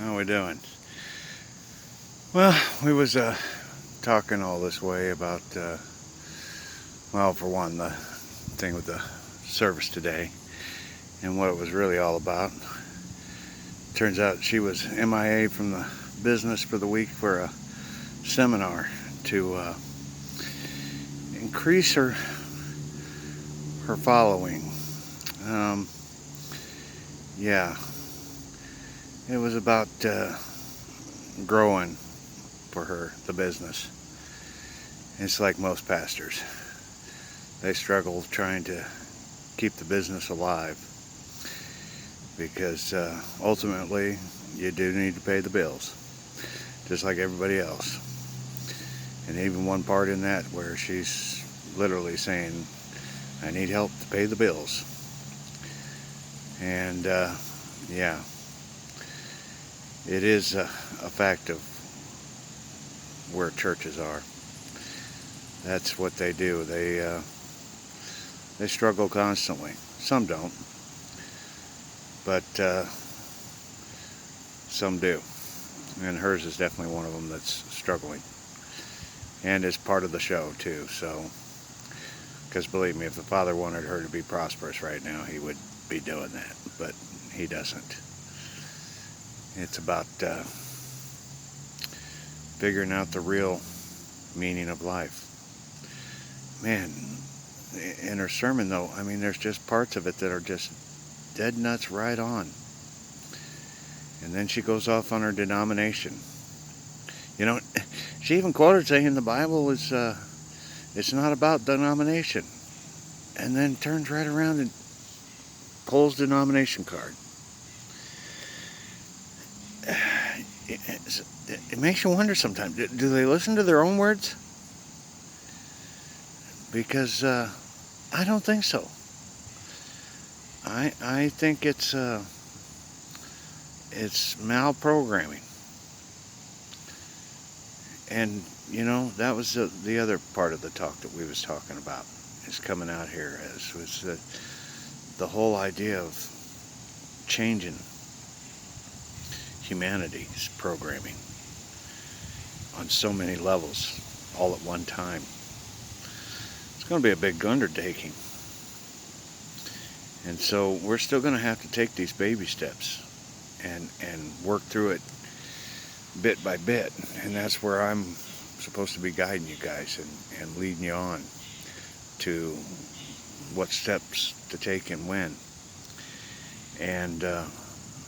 How we doing? Well, we was talking all this way about, well, for one, the thing with the service today and what it was really all about. Turns out she was MIA from the business for the week for a seminar to increase her following. Um, yeah, it was about growing for her, the business. It's like most pastors. They struggle trying to keep the business alive because ultimately you do need to pay the bills, just like everybody else. And even one part in that where she's literally saying, I need help to pay the bills. And yeah, it is a fact of where churches are. That's what they do. They struggle constantly. Some don't, but some do. And hers is definitely one of them that's struggling. And is part of the show too. So, because believe me, if the Father wanted her to be prosperous right now, he would be doing that. But he doesn't. It's about figuring out the real meaning of life. Man, in her sermon though, I mean, there's just parts of it that are just dead nuts right on. And then she goes off on her denomination. You know, she even quoted saying the Bible is, it's not about denomination. And then turns right around and pulls denomination card. It makes you wonder sometimes, do they listen to their own words? Because I don't think so. I think it's malprogramming. And you know, that was the other part of the talk that we was talking about is coming out here as was the whole idea of changing humanity's programming on so many levels all at one time. It's going to be a big undertaking. And so we're still going to have to take these baby steps and work through it bit by bit. And that's where I'm supposed to be guiding you guys and leading you on to what steps to take and when. And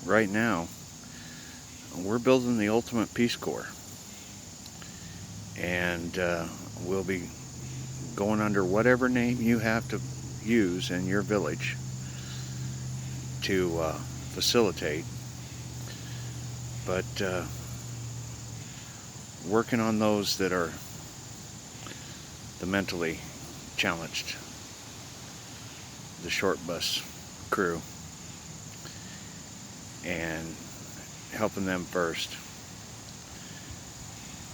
right now, we're building the ultimate Peace Corps. And we'll be going under whatever name you have to use in your village to facilitate. But working on those that are the mentally challenged, the short bus crew, and helping them first.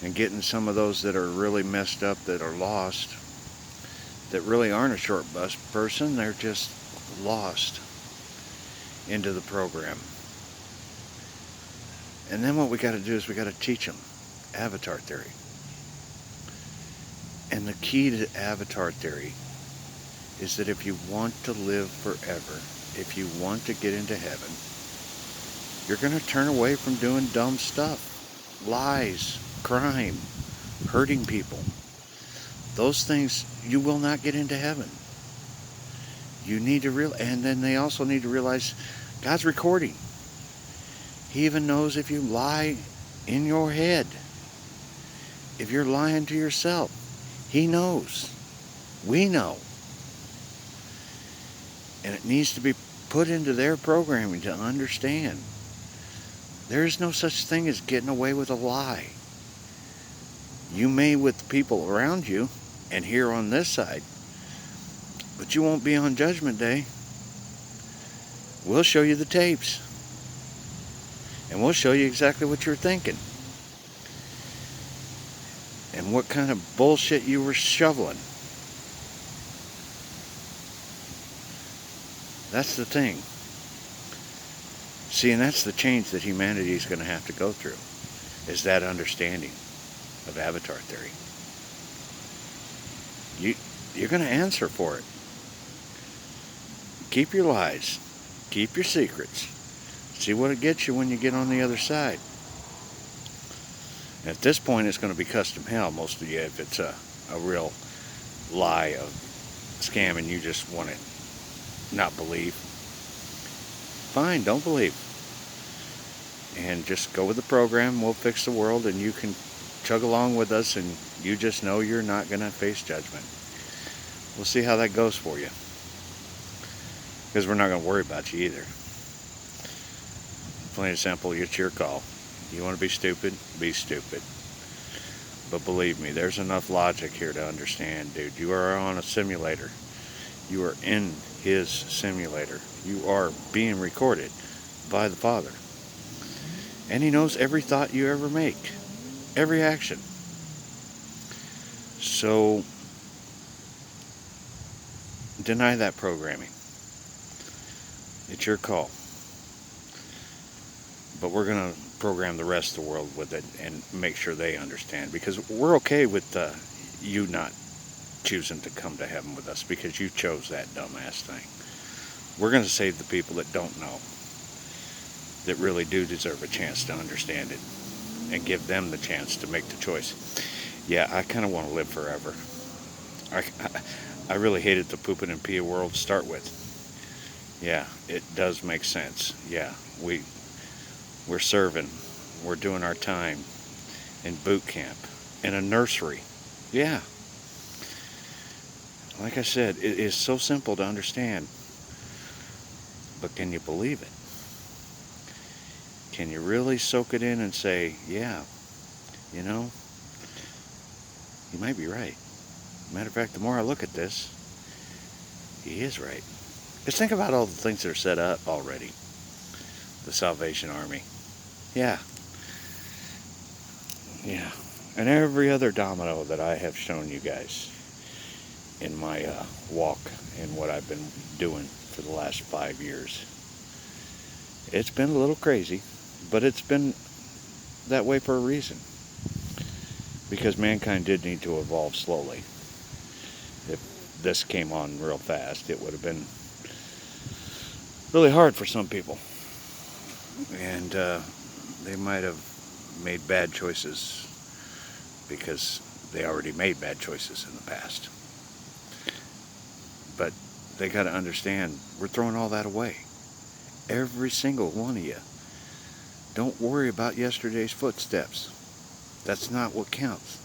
And getting some of those that are really messed up, that are lost, that really aren't a short bus person, they're just lost into the program. And then what we got to do is we got to teach them avatar theory. And the key to avatar theory is that if you want to live forever, if you want to get into heaven, you're going to turn away from doing dumb stuff, lies, crime, hurting people. Those things, you will not get into heaven. You need to realize, and then they also need to realize God's recording. He even knows if you lie in your head, if you're lying to yourself. He knows. We know. And it needs to be put into their programming to understand. There is no such thing as getting away with a lie. You may with the people around you and here on this side, but you won't be on Judgment Day. We'll show you the tapes. And we'll show you exactly what you're thinking. And what kind of bullshit you were shoveling. That's the thing. See, and that's the change that humanity is going to have to go through, is that understanding of avatar theory. You're going to answer for it. Keep your lies. Keep your secrets. See what it gets you when you get on the other side. At this point, it's going to be custom hell, most of you, if it's a real lie, of scam, and you just want to not believe. Fine, don't believe. And just go with the program. We'll fix the world, and you can chug along with us, and you just know you're not going to face judgment. We'll see how that goes for you. Because we're not going to worry about you either. Plain and simple, it's your call. You want to be stupid? Be stupid. But believe me, there's enough logic here to understand, dude. You are on a simulator. You are in his simulator. You are being recorded by the Father. And he knows every thought you ever make. Every action. So, deny that programming. It's your call. But we're going to program the rest of the world with it and make sure they understand. Because we're okay with you not choosing to come to heaven with us, because you chose that dumbass thing. We're going to save the people that don't know, that really do deserve a chance to understand it, and give them the chance to make the choice. Yeah, I kind of want to live forever. I really hated the pooping and pee world to start with. Yeah, it does make sense. Yeah, we're serving. We're doing our time in boot camp, in a nursery. Yeah. Like I said, it is so simple to understand. But can you believe it? Can you really soak it in and say, yeah, you know, you might be right. Matter of fact, the more I look at this, he is right. Just think about all the things that are set up already. The Salvation Army. Yeah. Yeah. And every other domino that I have shown you guys in my walk and what I've been doing for the last 5 years. It's been a little crazy, but it's been that way for a reason. Because mankind did need to evolve slowly. If this came on real fast, it would have been really hard for some people. And they might have made bad choices because they already made bad choices in the past. But they got to understand, we're throwing all that away. Every single one of you. Don't worry about yesterday's footsteps. That's not what counts.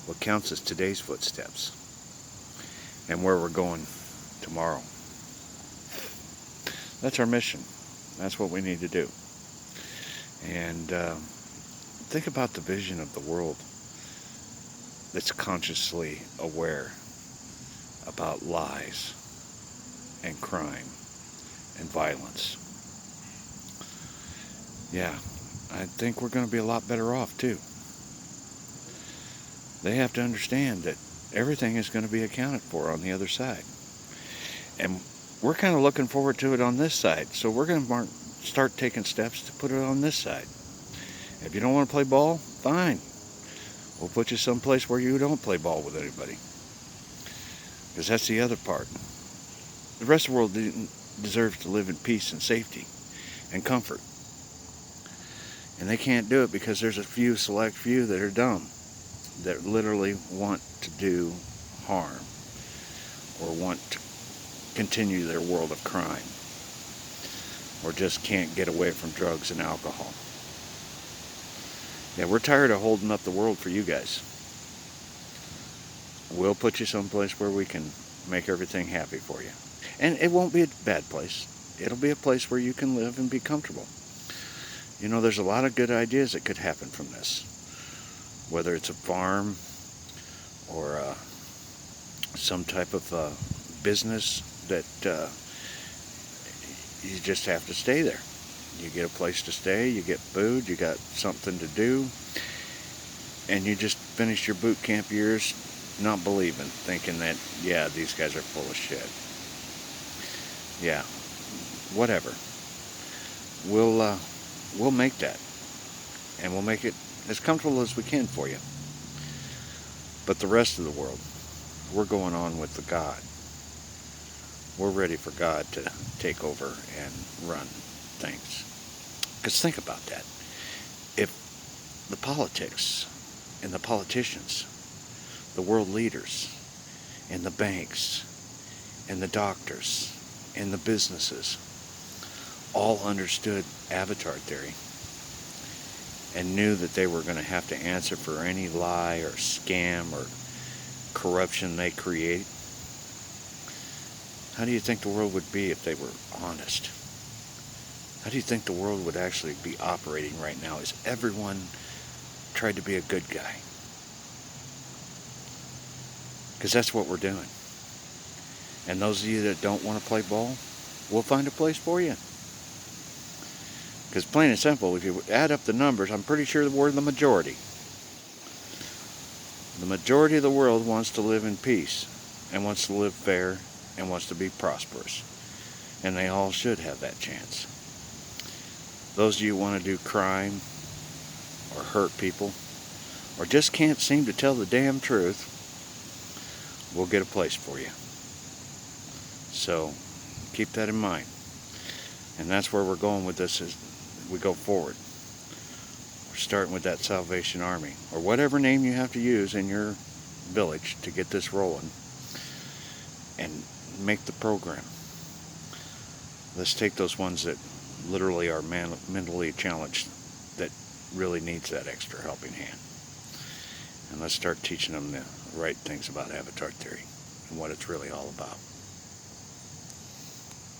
What counts is today's footsteps and where we're going tomorrow. That's our mission. That's what we need to do. And think about the vision of the world that's consciously aware about lies and crime and violence. Yeah, I think we're going to be a lot better off too. They have to understand that everything is going to be accounted for on the other side. And we're kind of looking forward to it on this side. So we're going to start taking steps to put it on this side. If you don't want to play ball, fine. We'll put you someplace where you don't play ball with anybody. Because that's the other part. The rest of the world deserves to live in peace and safety and comfort. And they can't do it because there's a few select few that are dumb, that literally want to do harm or want to continue their world of crime, or just can't get away from drugs and alcohol. Yeah, we're tired of holding up the world for you guys. We'll put you someplace where we can make everything happy for you. And it won't be a bad place. It'll be a place where you can live and be comfortable. You know, there's a lot of good ideas that could happen from this. Whether it's a farm or some type of business that you just have to stay there. You get a place to stay, you get food, you got something to do, and you just finish your boot camp years not believing, thinking that, yeah, these guys are full of shit. Yeah, whatever. we'll make that, and we'll make it as comfortable as we can for you. But the rest of the world, we're going on with the God. We're ready for God to take over and run things. Because think about that. If the politics and the politicians, the world leaders, and the banks, and the doctors, and the businesses all understood avatar theory and knew that they were going to have to answer for any lie or scam or corruption they create, how do you think the world would be if they were honest? How do you think the world would actually be operating right now as everyone tried to be a good guy? Because that's what we're doing. And those of you that don't want to play ball, we'll find a place for you. Because plain and simple, if you add up the numbers, I'm pretty sure we're the majority. The majority of the world wants to live in peace and wants to live fair and wants to be prosperous. And they all should have that chance. Those of you who want to do crime or hurt people or just can't seem to tell the damn truth, we'll get a place for you. So keep that in mind. And that's where we're going with this as we go forward. We're starting with that Salvation Army, or whatever name you have to use in your village to get this rolling, and make the program. Let's take those ones that literally are mentally challenged, that really needs that extra helping hand, and let's start teaching them the right things about avatar theory and what it's really all about.